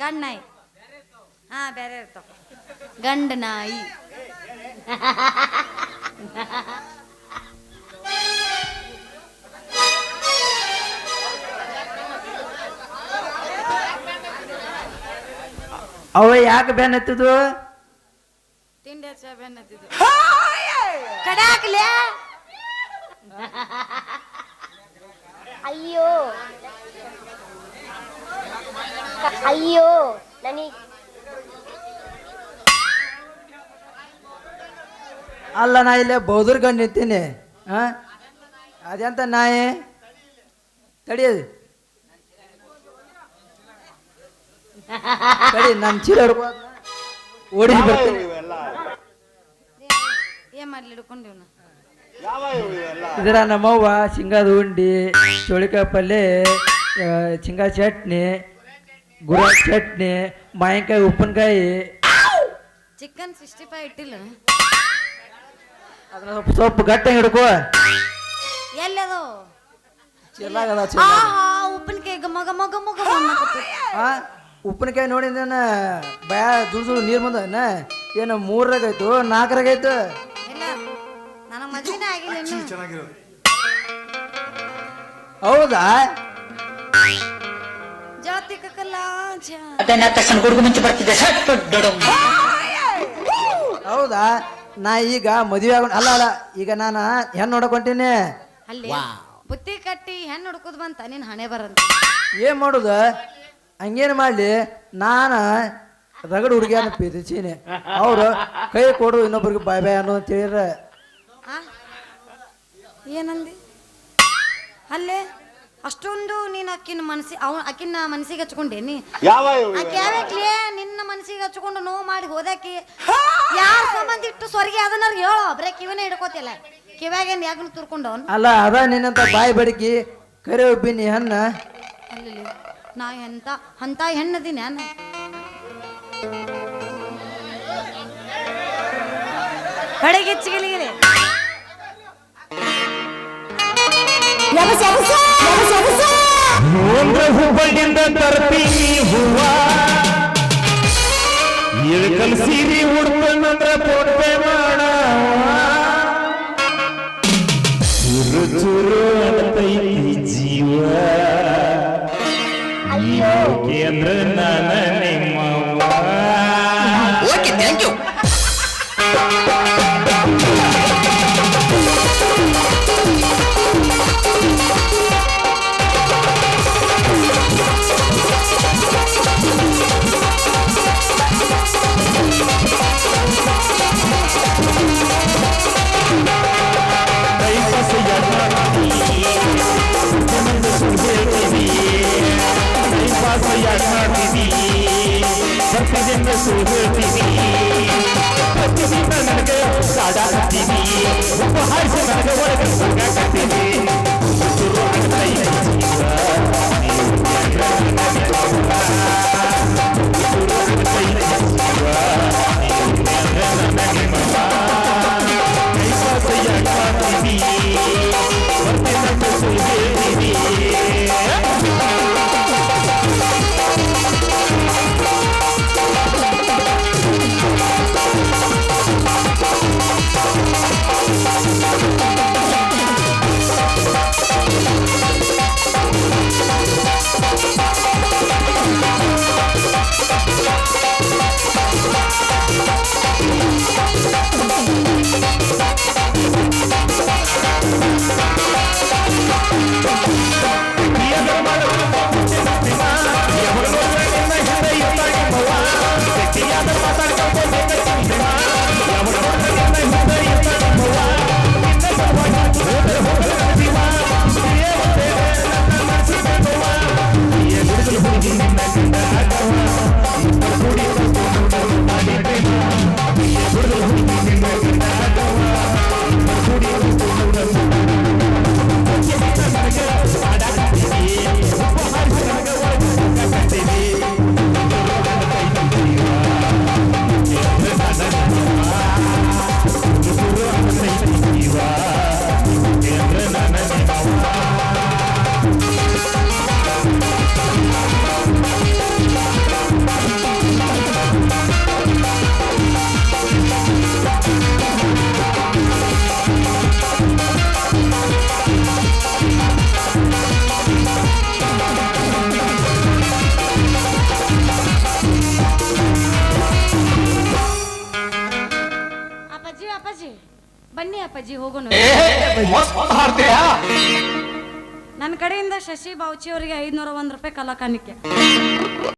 ಗಂಡ ನಾಯಿ ಹಾ ಬೇರೆ ಇರ್ತಾವ ಗಂಡ ನಾಯಿ ಅವ ಯಾಕೆ ಬ್ಯಾನ್ ಹತ್ತಿದ್ವು ತಿಂಡಿ ಹಚ್ಚ ಬೆನ್ನ ಹತ್ತಿದ್ವು ಕಡಾಕ್ಲೆ ಅಯ್ಯೋ ಅಯ್ಯೋ ನನಗೆ ಅಲ್ಲ ನಾ ಇಲ್ಲೇ ಬೌದ್ರ ಗಂಡು ನಿಂತೀನಿ ಹಾ ಅದೆಂತ ನಾಯಿ ತಡಿಯದು ತಡಿ ನನ್ನ ಚೀಲ ಹಿಡ್ಕೋದ್ನ ಓಡಿಸಿ ಬರ್ತೀನಿ ಏನ್ ಮಾಡ್ಲಿ ಹಿಡ್ಕೊಂಡಿವ್ನ ಇದರ ನಮ್ಮವ್ವ ಶೇಂಗಾದ ಉಂಡಿ ಚೋಳಿಕಾಯಿ ಪಲ್ಯ ಶೇಂಗಾ ಚಟ್ನಿ ಗುರ ಚಟ್ನಿ ಮಾವಿನಕಾಯಿ ಉಪ್ಪಿನಕಾಯಿ ಚಿಕನ್ 65 ಇಟ್ಟಿಲ್ಲ ಅದನ್ನ ಸ್ವಲ್ಪ ಗಟ್ಟಿ ಹಿಡ್ಕೋ ಎಲ್ಲದು ಚೆಲ್ಲಾಗದ ಉಪ್ಪಿನಕಾಯಿ ಗಮ ಗಮ ಗಮ ಗಮ ಆ ಉಪ್ಪಿನಕಾಯಿ ನೋಡಿದ ಭಯ ದುಡ್ದು ನೀರು ಬಂದ ಏನು 3ರಾಗಾಯ್ತು 4ರಾಗಾಯ್ತು ಇಲ್ಲ ನನಗೆ ಮದುವೆನೇ ಆಗಿಲ್ಲ ಇನ್ನು ಹೌದಾ ಜಾತಿಕಲ್ಲ ಹೌದಾ ನಾ ಈಗ ಮದುವೆ ಆಗ ಅಲ್ಲ ಅಲ್ಲ ಈಗ ನಾನು ಹೆಣ್ಣು ನೋಡಕ್ ಹೊಂಟೀನಿ ಅಲ್ಲಿ ಬುತ್ತಿ ಕಟ್ಟಿ ಹೆಣ್ಣು ಹುಡ್ಕೋದ್ ಬಂತ ನೀನ್ ಹಣೆ ಬರಂತ ಏನ್ ಮಾಡುದ ಹಂಗೇನು ಮಾಡ್ಲಿ ನಾನು ರಗಡ್ ಹುಡುಗಿಯನ್ನ ಪ್ರೀತಿಸೀನಿ ಅವ್ರು ಕೈ ಕೊಡು ಇನ್ನೊಬ್ರಿಗೆ ಬಾಯ್ ಬಾಯ್ ಅನ್ನೋ ಅಂತ ಹೇಳಿರ ಏನಂದಿ ಅಲ್ಲೇ ಅಷ್ಟೊಂದು ನೀನ್ ಅಕ್ಕಿನ ಮನಸ್ಸಿಗೆ ಹಚ್ಕೊಂಡೇನಿ ಆಕೆ ಯಾವಾಗ್ಲೇ ನಿನ್ನ ಮನಸ್ಸಿಗೆ ಹಚ್ಕೊಂಡು ನೋವು ಮಾಡಿ ಹೋದಾಕಿ ಯಾರ ಸಂಬಂಧ ಇಟ್ಟು ಸ್ವರ್ಗಿ ಅದನ್ನ ಹೇಳೋ ಬರೇ ಕಿವಿನ ಹಿಡ್ಕೋತಿಲ್ಲ ಕಿವ್ಯಾಗೇನ್ ಯಾಕನು ತುರ್ಕೊಂಡವನ್ ಅಲ್ಲ ಅದ ನಿನ್ನಂತ ಬಾಯಿ ಬಡಕಿ ಕರೆ ಒಬ್ಬಿನಿ ಹನ್ನ ಅಲ್ಲಿ ನಾ ಅಂತ ಹೆಣ್ಣದೀನಿ ಅನ್ನ ಕಡೆಗೆಚ್ಚಿಗಿಲಿಗಿರಿ ಹುಬ್ಬಳ್ಳಿಯಿಂದ ತರ್ತೀನಿ ಹೂವ ಇಳಕಲ್ ಸೀರಿ ಉಡ್ಕೊಂಡ್ರ ಪೋಟೆ ಮಾಡ ಚುರು ಚುರು ಅಂತೈತಿ ಜೀವ ಕೇಂದ್ರ ನಾನ ನಿಮ್ಮವ್ವ ಓಕೆ ಥ್ಯಾಂಕ್ ಯು ಪ್ರತಿದಿನ ನನಗೆ ಸಾಡ ಹಾಕ್ತೀನಿ ಉಪಹಾರ ನನಗೆ ಒಳಗೆ ಸಂಗ ಕಟ್ತೀನಿ ಶುರು ಅಪ್ಪಾಜಿ ಬನ್ನಿ ಅಪ್ಪಾಜಿ ಹೋಗೋಣ ಹಾಡ್ತೀಯಾ ನನ್ನ ಕಡೆಯಿಂದ ಶಶಿ ಬಾವುಚಿ ಅವರಿಗೆ 501 ರೂಪಾಯಿ ಕಲಾಕಾಣಿಕೆ